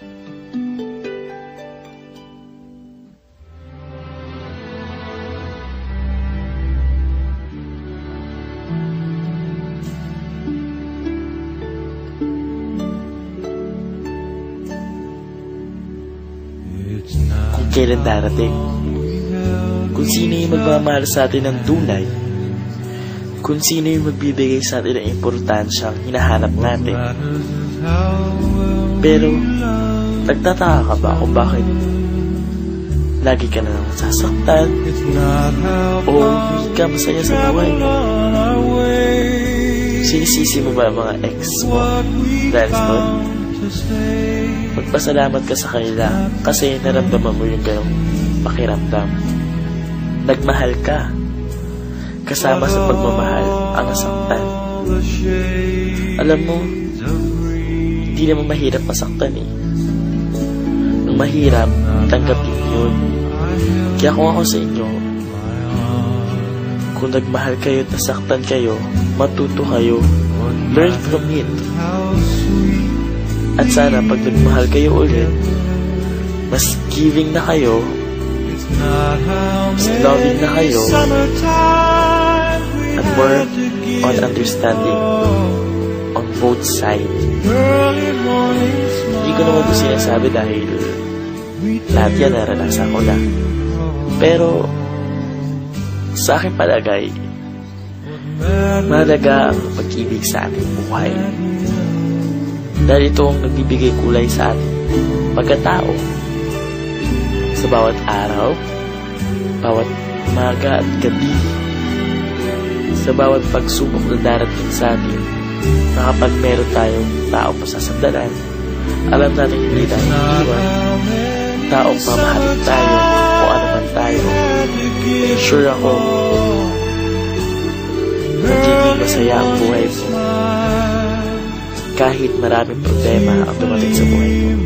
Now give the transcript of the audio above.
Kung kailan darating, kung sino yung magmamahal sa atin ng tunay, kung sino yung magbibigay sa atin ng importansyang hinahanap natin. Pero, nagtataka ka ba kung bakit lagi ka na lang sasaktan o hindi ka masaya sa buhay mo? Sinisisi mo ba ang mga ex mo dahil doon? Magpasalamat ka sa kanila kasi naramdaman mo yung ganong pakiramdam. Nagmahal ka. Kasama sa pagmamahal ang nasaktan. Alam mo, hindi naman mahirap masaktan eh. Ang mahirap, tanggapin yun. Kaya kung ako sa inyo, kung nagmahal kayo at nasaktan kayo, matuto kayo. Learn from it. At sana pag nagmahal kayo ulit, mas giving na kayo, mas loving na kayo, at more on understanding on both sides. Hindi ko naman ito sinasabi dahil lahat yan naranasan ko na. Pero sa aking palagay, mahalaga ang pag-ibig sa ating buhay. Dahil ito ang nagbibigay kulay sa ating pagkatao. Sa bawat araw, bawat umaga at gabi, sa bawat pagsubok na darating sa atin, na kapag meron tayong taong masasandalan, alam natin hindi tayo iiwan, taong mamahalin tayo o ano man tayo. Sure ako, magiging masaya ang buhay mo kahit maraming problema ang dumating sa buhay mo.